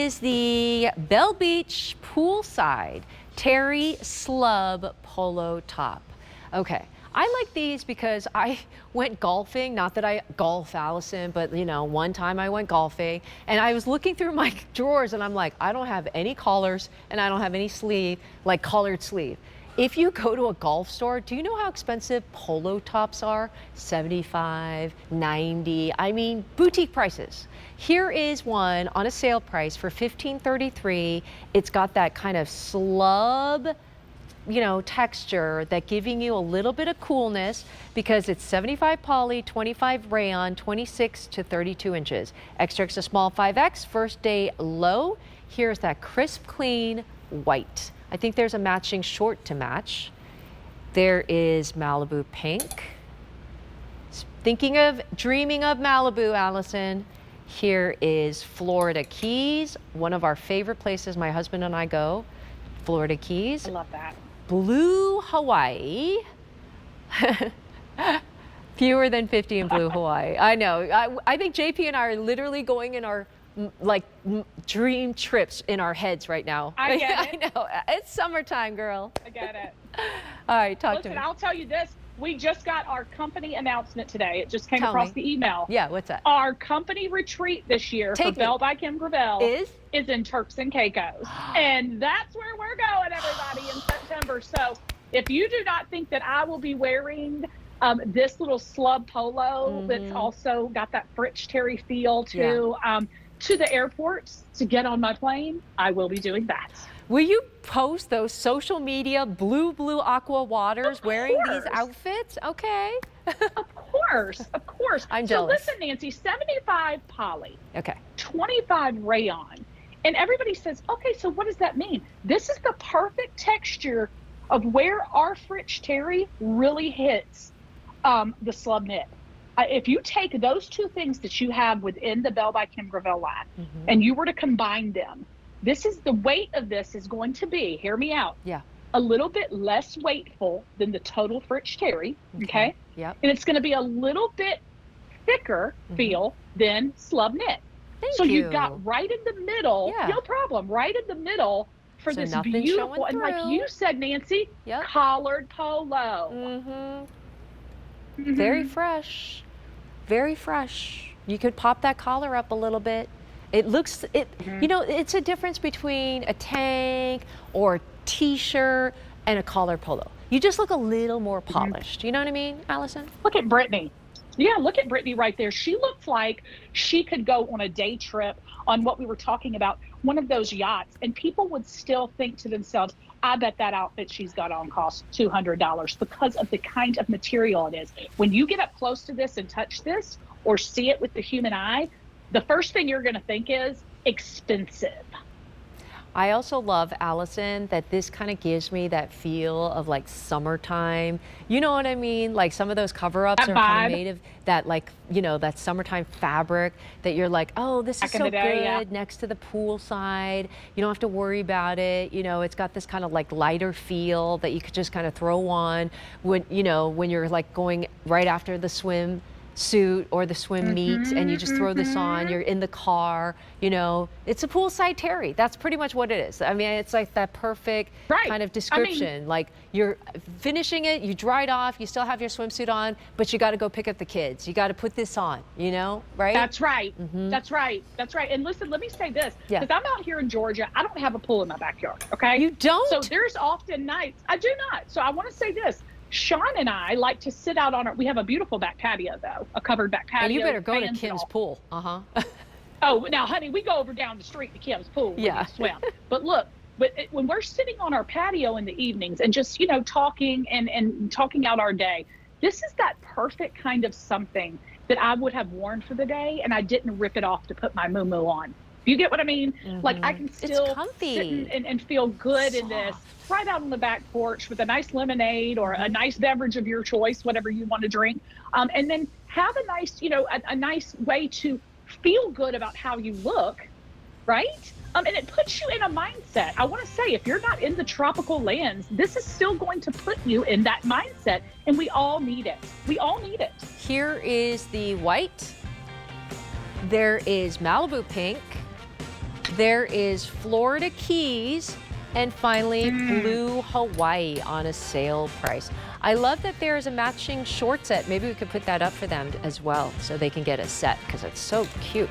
is the Belle Beach Poolside Terry Slub Polo top. Okay, I like these because I went golfing, not that I golf, Allison, but you know, one time I went golfing and I was looking through my drawers and I'm like, I don't have any collars and I don't have any sleeve, like collared sleeve. If you go to a golf store, do you know how expensive polo tops are? 75, 90, I mean, boutique prices. Here is one on a sale price for $15.33. It's got that kind of slub, you know, texture that giving you a little bit of coolness because it's 75 poly, 25 rayon, 26 to 32 inches. Extra extra small 5X, first day low. Here's that crisp, clean white. I think there's a matching short to match. There is Malibu pink. Dreaming of Malibu, Allison. Here is Florida Keys, one of our favorite places my husband and I go. Florida Keys. I love that. Blue Hawaii. Fewer than 50 in blue Hawaii. I know. I think JP and I are literally going in our dream trips in our heads right now. I get it. I know. It's summertime, girl. I get it. All right, talk Listen, to me. I'll tell you this. We just got our company announcement today. It just came Tell across me. the email. Yeah, what's that? Our company retreat this year for Belle by Kim Gravel is in Turks and Caicos. And that's where we're going, everybody, in September. So if you do not think that I will be wearing this little slub polo that's also got that French terry feel to the airports to get on my plane, I will be doing that. Will you post those social media blue aqua waters wearing these outfits? Okay. Of course, of course. I'm jealous. So listen, Nancy, 75 poly, Okay. 25 rayon. And everybody says, okay, so what does that mean? This is the perfect texture of where our French terry really hits the slub knit. If you take those two things that you have within the Belle by Kim Gravel line and you were to combine them, the weight of this is going to be, hear me out, a little bit less weightful than the total French terry, okay? Yep. And it's going to be a little bit thicker feel than slub knit. So you've got right in the middle, no problem, right in the middle for this beautiful, and like you said, Nancy, collared polo. Very fresh, very fresh. You could pop that collar up a little bit. It looks, you know, it's a difference between a tank or a t-shirt and a collared polo. You just look a little more polished. You know what I mean, Allison? Look at Brittany. Yeah, look at Brittany right there. She looks like she could go on a day trip on what we were talking about, one of those yachts, and people would still think to themselves, I bet that outfit she's got on costs $200 because of the kind of material it is. When you get up close to this and touch this or see it with the human eye, the first thing you're going to think is expensive. I also love, Allison, that this kind of gives me that feel of like summertime. You know what I mean? Like some of those cover-ups are kind of made of that, like, you know, that summertime fabric that you're like, oh, this is so good next to the poolside. You don't have to worry about it. You know, it's got this kind of like lighter feel that you could just kind of throw on when, you know, when you're like going right after the swim suit or the swim meet and you just throw this on, you're in the car, you know, it's a poolside terry. That's pretty much what it is. I mean, it's like that perfect kind of description. I mean, like you're finishing it, you dried off, you still have your swimsuit on, but you got to go pick up the kids. You got to put this on, you know, right? That's right. That's right. That's right. And listen, let me say this, because I'm out here in Georgia, I don't have a pool in my backyard, okay? You don't? So there's often nights, I do not. So I want to say this, Sean and I like to sit out on we have a beautiful back patio though, a covered back patio. And you better go to Kim's pool. Oh, now honey, we go over down the street to Kim's pool when we swim. But look, when we're sitting on our patio in the evenings and just, you know, talking and talking out our day, this is that perfect kind of something that I would have worn for the day and I didn't rip it off to put my muumuu on. You get what I mean? Like I can still sit and feel good in this right out on the back porch with a nice lemonade or a nice beverage of your choice, whatever you want to drink. And then have a nice, you know, a nice way to feel good about how you look, right? And it puts you in a mindset. I want to say, if you're not in the tropical lands, this is still going to put you in that mindset. And we all need it. We all need it. Here is the white. There is Malibu pink. There is Florida Keys, and finally Blue Hawaii on a sale price. I love that there's a matching short set. Maybe we could put that up for them as well so they can get a set because it's so cute.